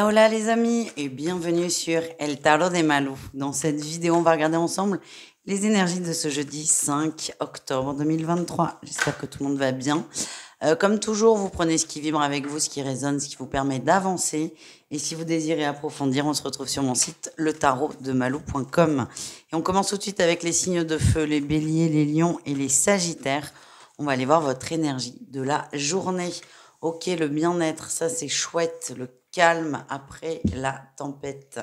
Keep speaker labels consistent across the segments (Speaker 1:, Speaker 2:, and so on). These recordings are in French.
Speaker 1: Hola les amis et bienvenue sur El Tarot de Malou. Dans cette vidéo, on va regarder ensemble les énergies de ce jeudi 5 octobre 2023. J'espère que tout le monde va bien. Comme toujours, vous prenez ce qui vibre avec vous, ce qui résonne, ce qui vous permet d'avancer. Et si vous désirez approfondir, on se retrouve sur mon site letarotdemalou.com. Et on commence tout de suite avec les signes de feu, les béliers, les lions et les sagittaires. On va aller voir votre énergie de la journée. Ok, le bien-être, ça c'est chouette, le calme après la tempête.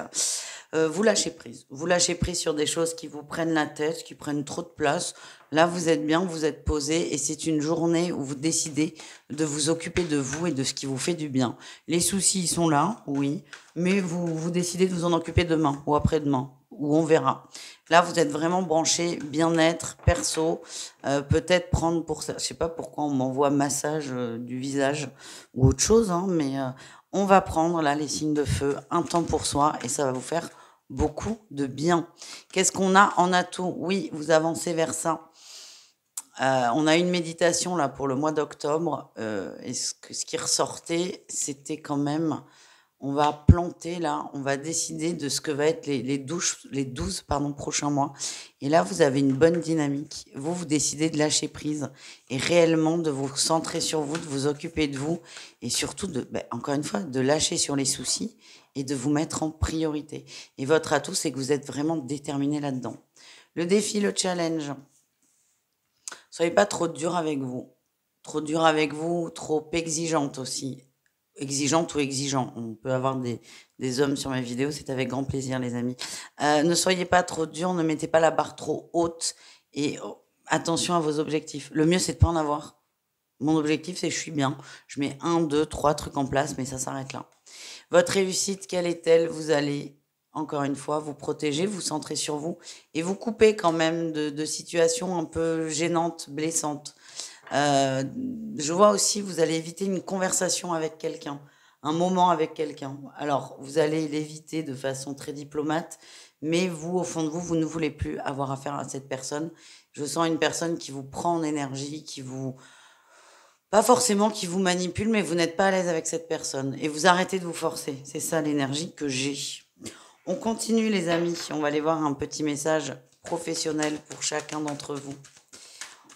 Speaker 1: Vous lâchez prise. Vous lâchez prise sur des choses qui vous prennent la tête, qui prennent trop de place. Là, vous êtes bien, vous êtes posé et c'est une journée où vous décidez de vous occuper de vous et de ce qui vous fait du bien. Les soucis, ils sont là, oui, mais vous décidez de vous en occuper demain ou après-demain, ou on verra. Là, vous êtes vraiment branché bien-être, perso, peut-être prendre pour ça. Je sais pas pourquoi on m'envoie massage du visage ou autre chose, hein, mais on va prendre là les signes de feu, un temps pour soi et ça va vous faire beaucoup de bien. Qu'est-ce qu'on a en atout? Oui, vous avancez vers ça. On a une méditation là pour le mois d'octobre et ce qui ressortait, c'était quand même, on va planter là, on va décider de ce que va être les 12 prochains mois. Et là, vous avez une bonne dynamique. Vous décidez de lâcher prise et réellement de vous centrer sur vous, de vous occuper de vous et surtout, encore une fois, de lâcher sur les soucis et de vous mettre en priorité. Et votre atout, c'est que vous êtes vraiment déterminé là-dedans. Le défi, le challenge. Soyez pas trop dur avec vous. Trop dur avec vous, trop exigeante aussi. Exigeante ou exigeant. On peut avoir des hommes sur mes vidéos, c'est avec grand plaisir, les amis. Ne soyez pas trop dur, ne mettez pas la barre trop haute et attention à vos objectifs. Le mieux, c'est de pas en avoir. Mon objectif, c'est je suis bien. Je mets 1, 2, 3 trucs en place, mais ça s'arrête là. Votre réussite, quelle est-elle? Vous allez, encore une fois, vous protéger, vous centrer sur vous et vous couper quand même de situations un peu gênantes, blessantes. Je vois aussi, vous allez éviter une conversation avec quelqu'un, un moment avec quelqu'un. Alors, vous allez l'éviter de façon très diplomate, mais vous, au fond de vous, vous ne voulez plus avoir affaire à cette personne. Je sens une personne qui vous prend en énergie, qui vous... Pas forcément qui vous manipule, mais vous n'êtes pas à l'aise avec cette personne. Et vous arrêtez de vous forcer. C'est ça l'énergie que j'ai. On continue, les amis. On va aller voir un petit message professionnel pour chacun d'entre vous.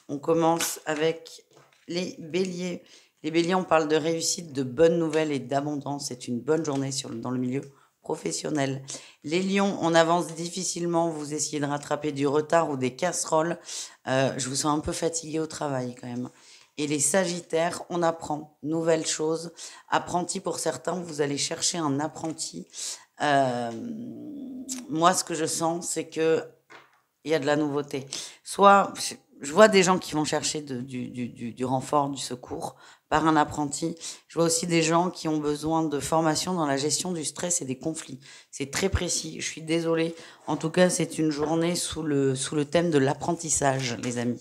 Speaker 1: On commence avec les béliers. Les béliers, on parle de réussite, de bonnes nouvelles et d'abondance. C'est une bonne journée dans le milieu professionnel. Les lions, on avance difficilement. Vous essayez de rattraper du retard ou des casseroles. Je vous sens un peu fatigué au travail quand même. Et les sagittaires, on apprend nouvelles choses. Apprenti pour certains, vous allez chercher un apprenti. Moi, ce que je sens, c'est que il y a de la nouveauté. Soit, je vois des gens qui vont chercher du renfort, du secours par un apprenti. Je vois aussi des gens qui ont besoin de formation dans la gestion du stress et des conflits. C'est très précis. Je suis désolée. En tout cas, c'est une journée sous le thème de l'apprentissage, les amis.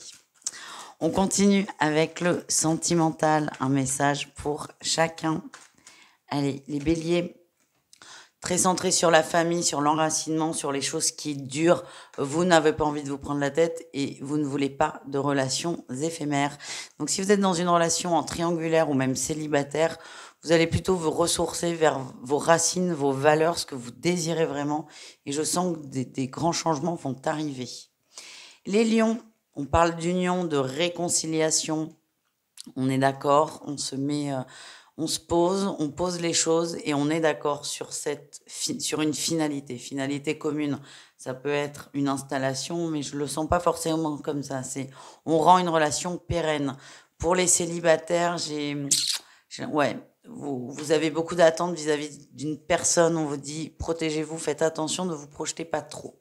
Speaker 1: On continue avec le sentimental, un message pour chacun. Allez, les béliers, très centrés sur la famille, sur l'enracinement, sur les choses qui durent. Vous n'avez pas envie de vous prendre la tête et vous ne voulez pas de relations éphémères. Donc si vous êtes dans une relation en triangulaire ou même célibataire, vous allez plutôt vous ressourcer vers vos racines, vos valeurs, ce que vous désirez vraiment. Et je sens que des grands changements vont arriver. Les lions, on parle d'union, de réconciliation. On est d'accord, on se met, on se pose, on pose les choses et on est d'accord sur sur une finalité commune. Ça peut être une installation, mais je le sens pas forcément comme ça. On rend une relation pérenne. Pour les célibataires, ouais, vous avez beaucoup d'attentes vis-à-vis d'une personne. On vous dit, protégez-vous, faites attention, ne vous projetez pas trop.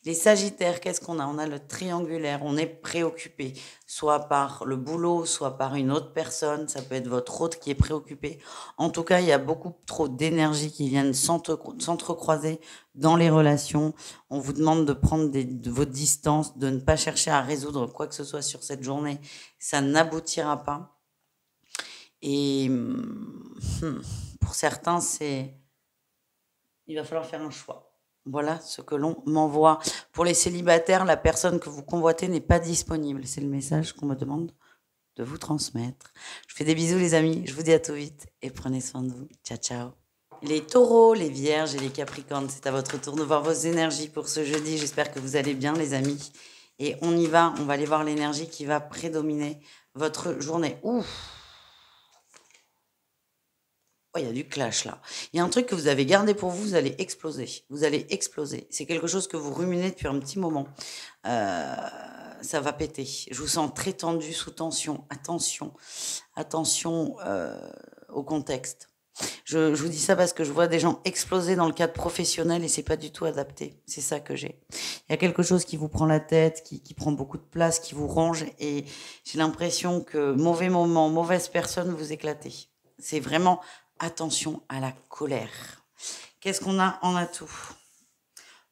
Speaker 1: Les sagittaires, qu'est-ce qu'on a? On a le triangulaire, on est préoccupé, soit par le boulot, soit par une autre personne, ça peut être votre hôte qui est préoccupé. En tout cas, il y a beaucoup trop d'énergie qui viennent s'entrecroiser dans les relations. On vous demande de prendre de vos distances, de ne pas chercher à résoudre quoi que ce soit sur cette journée. Ça n'aboutira pas. Et pour certains, il va falloir faire un choix. Voilà ce que l'on m'envoie. Pour les célibataires, la personne que vous convoitez n'est pas disponible. C'est le message qu'on me demande de vous transmettre. Je vous fais des bisous, les amis. Je vous dis à tout vite et prenez soin de vous. Ciao, ciao. Les taureaux, les vierges et les capricornes, c'est à votre tour de voir vos énergies pour ce jeudi. J'espère que vous allez bien, les amis. Et on y va, on va aller voir l'énergie qui va prédominer votre journée. Ouf! Oh, il y a du clash là. Il y a un truc que vous avez gardé pour vous, vous allez exploser. Vous allez exploser. C'est quelque chose que vous ruminez depuis un petit moment. Ça va péter. Je vous sens très tendu, sous tension. Attention, attention au contexte. Je vous dis ça parce que je vois des gens exploser dans le cadre professionnel et c'est pas du tout adapté. C'est ça que j'ai. Il y a quelque chose qui vous prend la tête, qui prend beaucoup de place, qui vous ronge et j'ai l'impression que mauvais moment, mauvaise personne, vous éclatez. C'est vraiment attention à la colère. Qu'est-ce qu'on a en atout?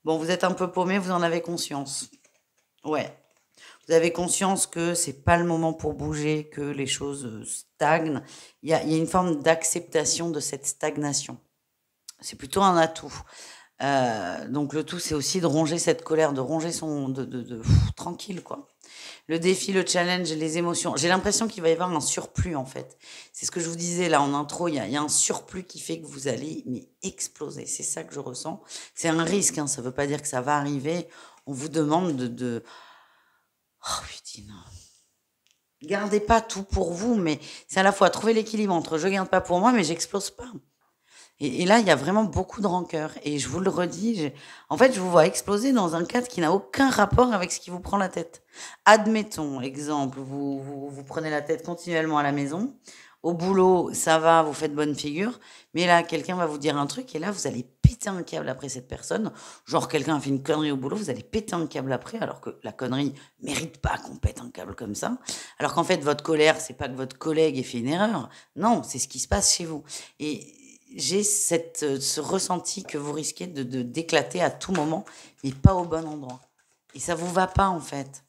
Speaker 1: Bon, vous êtes un peu paumé, vous en avez conscience. Ouais. Vous avez conscience que c'est pas le moment pour bouger, que les choses stagnent. Il y a une forme d'acceptation de cette stagnation. C'est plutôt un atout. Donc le tout, c'est aussi de ronger cette colère, de ronger tranquille, quoi. Le défi, le challenge, les émotions. J'ai l'impression qu'il va y avoir un surplus, en fait. C'est ce que je vous disais là en intro. Il y a un surplus qui fait que vous allez exploser. C'est ça que je ressens. C'est un risque, hein, ça veut pas dire que ça va arriver. On vous demande Oh putain. Gardez pas tout pour vous, mais c'est à la fois trouver l'équilibre entre je garde pas pour moi, mais j'explose pas. Et là, il y a vraiment beaucoup de rancœur. Et je vous le redis, en fait, je vous vois exploser dans un cadre qui n'a aucun rapport avec ce qui vous prend la tête. Admettons, exemple, vous prenez la tête continuellement à la maison. Au boulot, ça va, vous faites bonne figure. Mais là, quelqu'un va vous dire un truc et là, vous allez péter un câble après cette personne. Genre, quelqu'un a fait une connerie au boulot, vous allez péter un câble après, alors que la connerie mérite pas qu'on pète un câble comme ça. Alors qu'en fait, votre colère, c'est pas que votre collègue ait fait une erreur. Non, c'est ce qui se passe chez vous. Et j'ai ce ressenti que vous risquez d'éclater à tout moment, mais pas au bon endroit. Et ça vous va pas, en fait.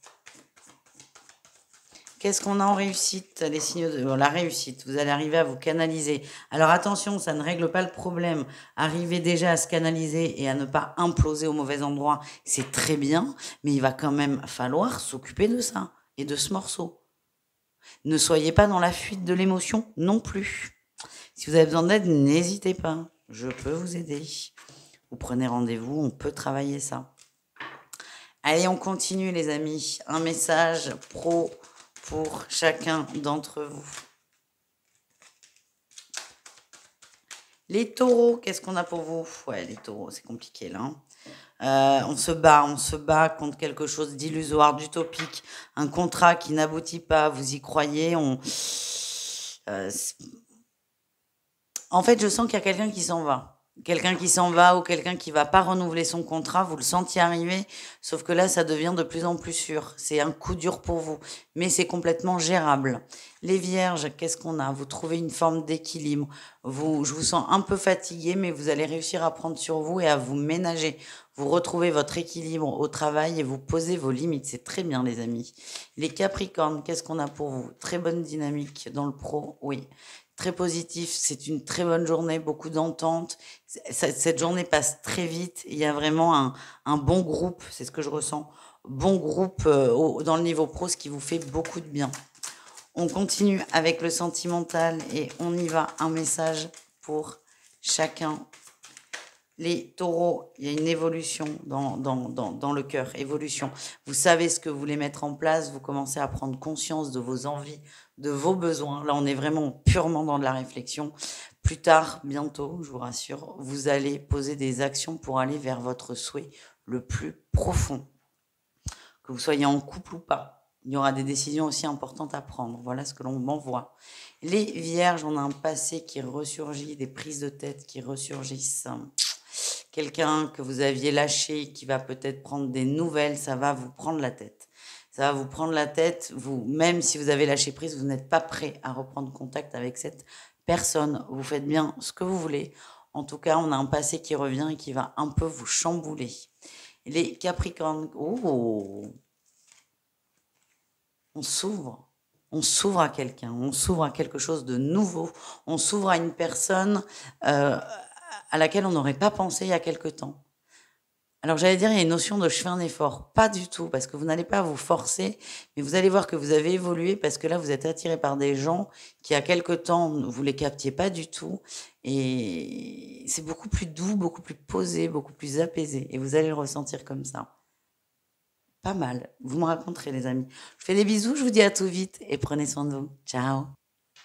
Speaker 1: Qu'est-ce qu'on a en réussite? Les signes de la réussite. Vous allez arriver à vous canaliser. Alors attention, ça ne règle pas le problème. Arriver déjà à se canaliser et à ne pas imploser au mauvais endroit, c'est très bien, mais il va quand même falloir s'occuper de ça et de ce morceau. Ne soyez pas dans la fuite de l'émotion non plus. Si vous avez besoin d'aide, n'hésitez pas. Je peux vous aider. Vous prenez rendez-vous, on peut travailler ça. Allez, on continue les amis. Un message pro pour chacun d'entre vous. Les taureaux, qu'est-ce qu'on a pour vous? Ouais, les taureaux, c'est compliqué là. On se bat contre quelque chose d'illusoire, d'utopique, un contrat qui n'aboutit pas, vous y croyez, en fait, je sens qu'il y a quelqu'un qui s'en va. Quelqu'un qui s'en va ou quelqu'un qui va pas renouveler son contrat, vous le sentiez arriver, sauf que là, ça devient de plus en plus sûr. C'est un coup dur pour vous, mais c'est complètement gérable. Les vierges, qu'est-ce qu'on a? Vous trouvez une forme d'équilibre. Je vous sens un peu fatigué, mais vous allez réussir à prendre sur vous et à vous ménager. Vous retrouvez votre équilibre au travail et vous posez vos limites. C'est très bien, les amis. Les capricornes, qu'est-ce qu'on a pour vous? Très bonne dynamique dans le pro, oui. Très positif, c'est une très bonne journée, beaucoup d'entente. Cette journée passe très vite. Il y a vraiment un bon groupe, c'est ce que je ressens. Bon groupe dans le niveau pro, ce qui vous fait beaucoup de bien. On continue avec le sentimental et on y va. Un message pour chacun. Les taureaux, il y a une évolution dans le cœur, évolution. Vous savez ce que vous voulez mettre en place, vous commencez à prendre conscience de vos envies, de vos besoins. Là, on est vraiment purement dans de la réflexion. Plus tard, bientôt, je vous rassure, vous allez poser des actions pour aller vers votre souhait le plus profond. Que vous soyez en couple ou pas, il y aura des décisions aussi importantes à prendre. Voilà ce que l'on m'envoie. Les vierges, on a un passé qui ressurgit, des prises de tête qui ressurgissent. Quelqu'un que vous aviez lâché, qui va peut-être prendre des nouvelles, ça va vous prendre la tête. Ça va vous prendre la tête. Vous, même si vous avez lâché prise, vous n'êtes pas prêt à reprendre contact avec cette personne. Vous faites bien ce que vous voulez. En tout cas, on a un passé qui revient et qui va un peu vous chambouler. Les Capricornes, on s'ouvre. On s'ouvre à quelqu'un, on s'ouvre à quelque chose de nouveau. On s'ouvre à une personne à laquelle on n'aurait pas pensé il y a quelque temps. Alors j'allais dire, il y a une notion de je fais un effort. Pas du tout, parce que vous n'allez pas vous forcer, mais vous allez voir que vous avez évolué parce que là, vous êtes attiré par des gens qui, à quelque temps, vous les captiez pas du tout. Et c'est beaucoup plus doux, beaucoup plus posé, beaucoup plus apaisé. Et vous allez le ressentir comme ça. Pas mal. Vous me raconterez, les amis. Je vous fais des bisous, je vous dis à tout vite et prenez soin de vous. Ciao.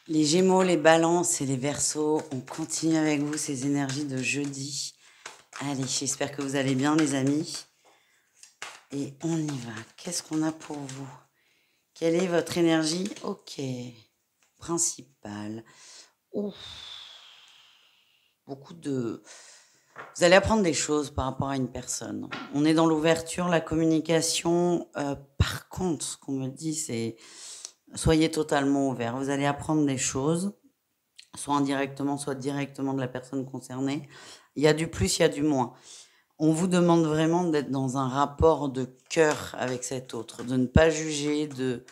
Speaker 1: Les Gémeaux, les Balances et les Verseaux, on continue avec vous ces énergies de jeudi. Allez, j'espère que vous allez bien, les amis. Et on y va. Qu'est-ce qu'on a pour vous? Quelle est votre énergie? Ok. Principale. Ouf. Beaucoup de... Vous allez apprendre des choses par rapport à une personne. On est dans l'ouverture, la communication. Par contre, ce qu'on me dit, c'est soyez totalement ouvert. Vous allez apprendre des choses, soit indirectement, soit directement de la personne concernée. Il y a du plus, il y a du moins. On vous demande vraiment d'être dans un rapport de cœur avec cet autre, de ne pas juger, de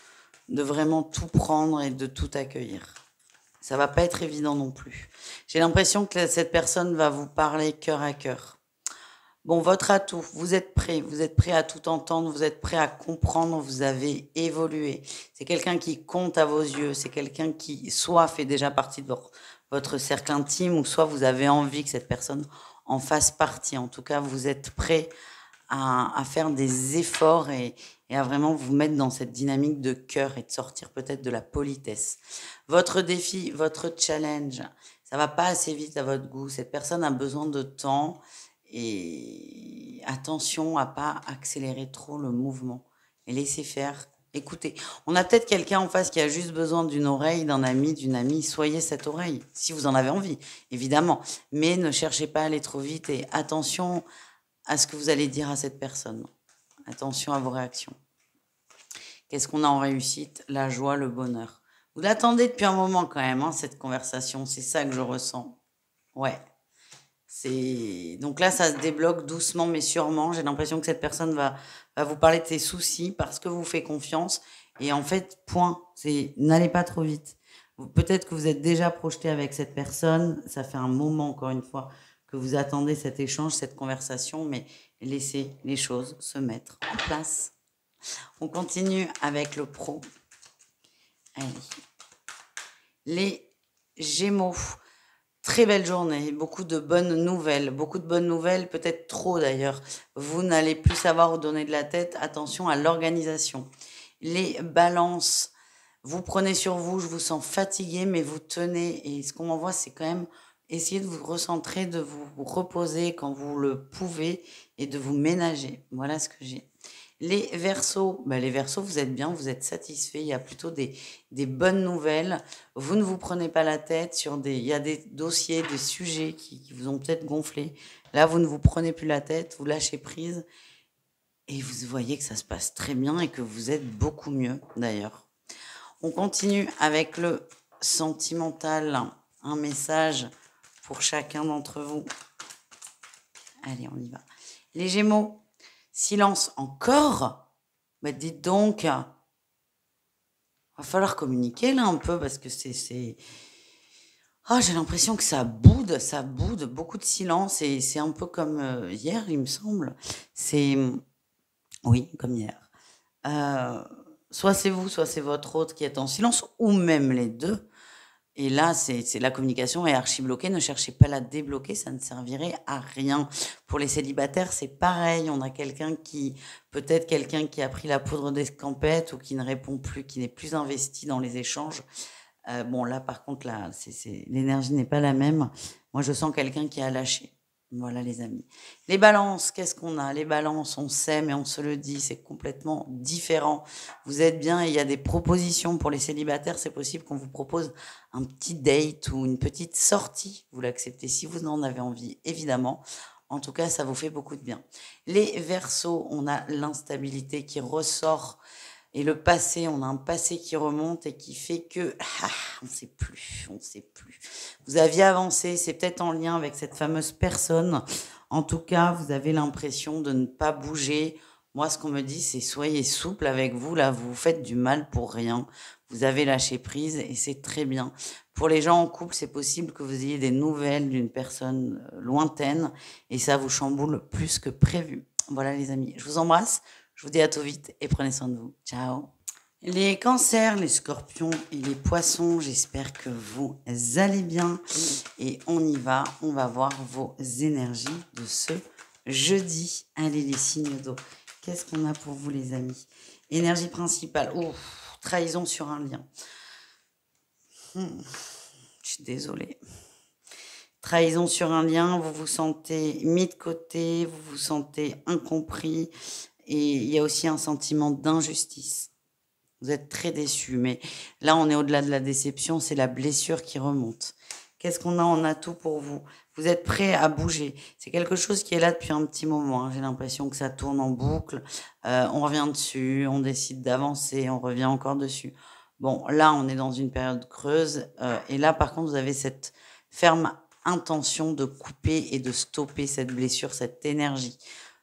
Speaker 1: vraiment tout prendre et de tout accueillir. Ça va pas être évident non plus. J'ai l'impression que cette personne va vous parler cœur à cœur. Bon, votre atout, vous êtes prêt à tout entendre, vous êtes prêt à comprendre, vous avez évolué. C'est quelqu'un qui compte à vos yeux, c'est quelqu'un qui soit fait déjà partie de votre cercle intime, ou soit vous avez envie que cette personne en fasse partie. En tout cas, vous êtes prêt à faire des efforts et à vraiment vous mettre dans cette dynamique de cœur et de sortir peut-être de la politesse. Votre défi, votre challenge, ça va pas assez vite à votre goût. Cette personne a besoin de temps et attention à pas accélérer trop le mouvement et laisser faire. Écoutez, on a peut-être quelqu'un en face qui a juste besoin d'une oreille, d'un ami, d'une amie. Soyez cette oreille, si vous en avez envie, évidemment. Mais ne cherchez pas à aller trop vite et attention à ce que vous allez dire à cette personne. Attention à vos réactions. Qu'est-ce qu'on a en réussite? La joie, le bonheur. Vous l'attendez depuis un moment quand même, hein, cette conversation. C'est ça que je ressens. Ouais. Donc là, ça se débloque doucement mais sûrement. J'ai l'impression que cette personne va vous parler de ses soucis parce que vous fait confiance. Et en fait, point. N'allez pas trop vite. Peut-être que vous êtes déjà projeté avec cette personne. Ça fait un moment, encore une fois, que vous attendez cet échange, cette conversation, mais laissez les choses se mettre en place. On continue avec le pro. Allez. Les Gémeaux. Très belle journée, beaucoup de bonnes nouvelles, peut-être trop d'ailleurs. Vous n'allez plus savoir où donner de la tête, attention à l'organisation. Les Balances, vous prenez sur vous, je vous sens fatigué, mais vous tenez. Et ce qu'on m'envoie, c'est quand même essayer de vous recentrer, de vous reposer quand vous le pouvez et de vous ménager. Voilà ce que j'ai. Les Verseaux, les Verseaux, vous êtes bien, vous êtes satisfaits, il y a plutôt des bonnes nouvelles. Vous ne vous prenez pas la tête il y a des dossiers, des sujets qui vous ont peut-être gonflé. Là, vous ne vous prenez plus la tête, vous lâchez prise et vous voyez que ça se passe très bien et que vous êtes beaucoup mieux d'ailleurs. On continue avec le sentimental, un message pour chacun d'entre vous. Allez, on y va. Les Gémeaux. Silence encore? Dites donc, va falloir communiquer là un peu parce que c'est... Ah, j'ai l'impression que ça boude, beaucoup de silence et c'est un peu comme hier, il me semble. Oui, comme hier. Soit c'est vous, soit c'est votre autre qui est en silence, ou même les deux. Et là, c'est la communication est archi bloquée. Ne cherchez pas à la débloquer, ça ne servirait à rien. Pour les célibataires, c'est pareil. On a peut-être quelqu'un qui a pris la poudre d'escampette ou qui ne répond plus, qui n'est plus investi dans les échanges. Bon, là, par contre, là, l'énergie n'est pas la même. Moi, je sens quelqu'un qui a lâché. Voilà, les amis. Les Balances, qu'est-ce qu'on a? Les Balances, on s'aime et on se le dit, c'est complètement différent. Vous êtes bien et il y a des propositions pour les célibataires. C'est possible qu'on vous propose un petit date ou une petite sortie. Vous l'acceptez si vous en avez envie, évidemment. En tout cas, ça vous fait beaucoup de bien. Les Verseaux, on a l'instabilité qui ressort. Et le passé, on a un passé qui remonte et qui fait que on sait plus. Vous aviez avancé, c'est peut-être en lien avec cette fameuse personne. En tout cas, vous avez l'impression de ne pas bouger. Moi, ce qu'on me dit, c'est soyez souple avec vous. Là, vous vous faites du mal pour rien. Vous avez lâché prise et c'est très bien. Pour les gens en couple, c'est possible que vous ayez des nouvelles d'une personne lointaine et ça vous chamboule plus que prévu. Voilà les amis, je vous embrasse. Je vous dis à tout vite et prenez soin de vous. Ciao. Les cancers, les scorpions et les poissons, j'espère que vous allez bien. Et on y va, on va voir vos énergies de ce jeudi. Allez les signes d'eau. Qu'est-ce qu'on a pour vous les amis? Énergie principale. Ouf, trahison sur un lien. Je suis désolée. Trahison sur un lien, vous vous sentez mis de côté, vous vous sentez incompris et il y a aussi un sentiment d'injustice. Vous êtes très déçu, mais là on est au-delà de la déception, c'est la blessure qui remonte. Qu'est-ce qu'on a en atout pour vous? Vous êtes prêt à bouger. C'est quelque chose qui est là depuis un petit moment, hein. J'ai l'impression que ça tourne en boucle. On revient dessus, on décide d'avancer, on revient encore dessus. Bon, là on est dans une période creuse et là par contre vous avez cette ferme intention de couper et de stopper cette blessure, cette énergie.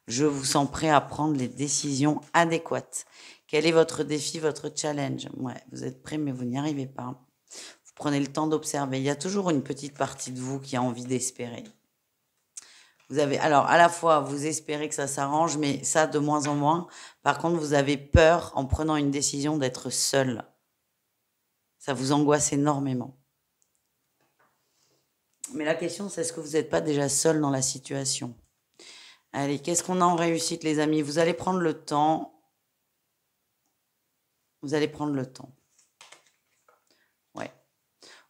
Speaker 1: Je vous sens prêt à prendre les décisions adéquates. Quel est votre défi, votre challenge? Ouais, vous êtes prêt, mais vous n'y arrivez pas. Vous prenez le temps d'observer. Il y a toujours une petite partie de vous qui a envie d'espérer. Vous avez, alors, à la fois, vous espérez que ça s'arrange, mais ça, de moins en moins. Par contre, vous avez peur, en prenant une décision, d'être seul. Ça vous angoisse énormément. Mais la question, c'est est-ce que vous n'êtes pas déjà seul dans la situation? Allez, qu'est-ce qu'on a en réussite, les amis? Vous allez prendre le temps. Vous allez prendre le temps. Ouais.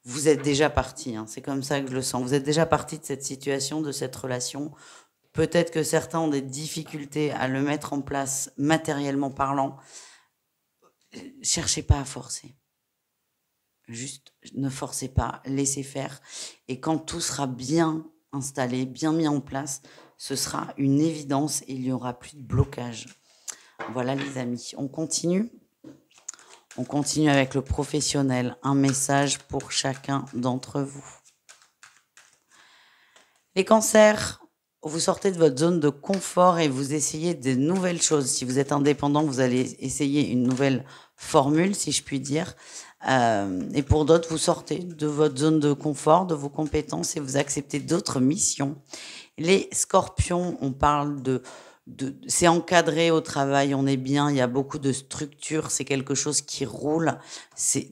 Speaker 1: Vous êtes déjà parti, hein. C'est comme ça que je le sens. Vous êtes déjà parti de cette situation, de cette relation. Peut-être que certains ont des difficultés à le mettre en place matériellement parlant. Cherchez pas à forcer. Juste ne forcez pas, laissez faire. Et quand tout sera bien installé, bien mis en place, ce sera une évidence et il n'y aura plus de blocage. Voilà les amis, on continue. On continue avec le professionnel. Un message pour chacun d'entre vous. Les cancers, vous sortez de votre zone de confort et vous essayez de nouvelles choses. Si vous êtes indépendant, vous allez essayer une nouvelle formule, si je puis dire. Et pour d'autres, vous sortez de votre zone de confort, de vos compétences et vous acceptez d'autres missions. Les scorpions, on parle c'est encadré au travail, on est bien, il y a beaucoup de structure, c'est quelque chose qui roule,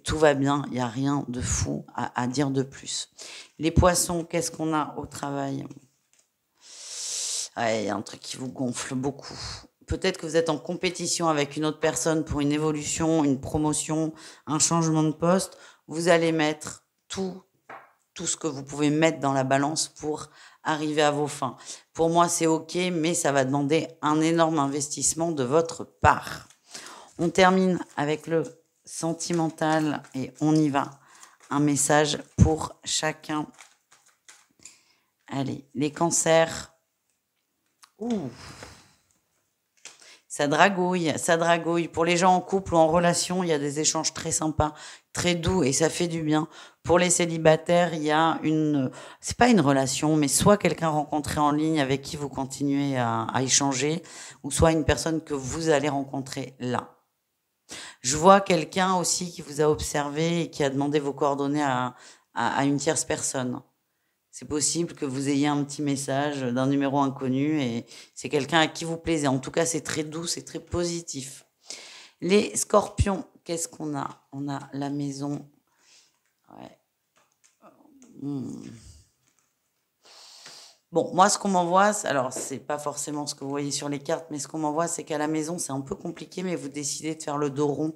Speaker 1: tout va bien, il n'y a rien de fou à dire de plus. Les poissons, qu'est-ce qu'on a au travail? Ouais, il y a un truc qui vous gonfle beaucoup. Peut-être que vous êtes en compétition avec une autre personne pour une évolution, une promotion, un changement de poste. Vous allez mettre tout ce que vous pouvez mettre dans la balance pour arriver à vos fins. Pour moi, c'est OK, mais ça va demander un énorme investissement de votre part. On termine avec le sentimental et on y va. Un message pour chacun. Allez, les cancers. Ouh. Ça dragouille, ça dragouille. Pour les gens en couple ou en relation, il y a des échanges très sympas, très doux et ça fait du bien. Pour les célibataires, il y a c'est pas une relation, mais soit quelqu'un rencontré en ligne avec qui vous continuez à échanger, ou soit une personne que vous allez rencontrer là. Je vois quelqu'un aussi qui vous a observé et qui a demandé vos coordonnées à une tierce personne. C'est possible que vous ayez un petit message d'un numéro inconnu et c'est quelqu'un à qui vous plaisez. En tout cas, c'est très doux, c'est très positif. Les scorpions, qu'est-ce qu'on a? On a la maison. Ouais. Bon, moi, ce qu'on m'envoie, alors c'est pas forcément ce que vous voyez sur les cartes, mais ce qu'on m'envoie, c'est qu'à la maison, c'est un peu compliqué, mais vous décidez de faire le dos rond,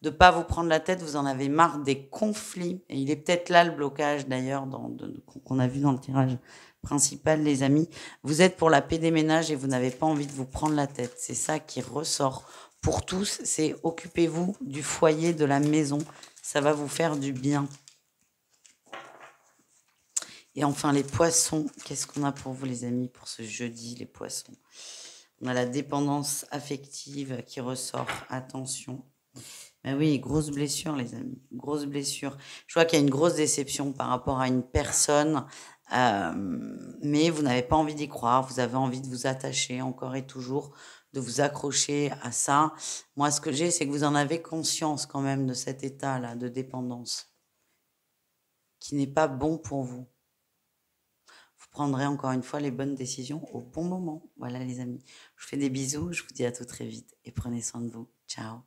Speaker 1: de pas vous prendre la tête, vous en avez marre des conflits. Et il est peut-être là le blocage d'ailleurs qu'on a vu dans le tirage principal, les amis. Vous êtes pour la paix des ménages et vous n'avez pas envie de vous prendre la tête. C'est ça qui ressort pour tous, c'est occupez-vous du foyer, de la maison. Ça va vous faire du bien. Et enfin, les poissons, qu'est-ce qu'on a pour vous, les amis, pour ce jeudi, les poissons? On a la dépendance affective qui ressort. Attention. Ben oui, grosse blessure, les amis. Grosse blessure. Je vois qu'il y a une grosse déception par rapport à une personne, mais vous n'avez pas envie d'y croire. Vous avez envie de vous attacher encore et toujours, de vous accrocher à ça. Moi, ce que j'ai, c'est que vous en avez conscience quand même de cet état-là de dépendance qui n'est pas bon pour vous. Vous prendrez encore une fois les bonnes décisions au bon moment. Voilà les amis. Je vous fais des bisous, je vous dis à tout très vite et prenez soin de vous. Ciao.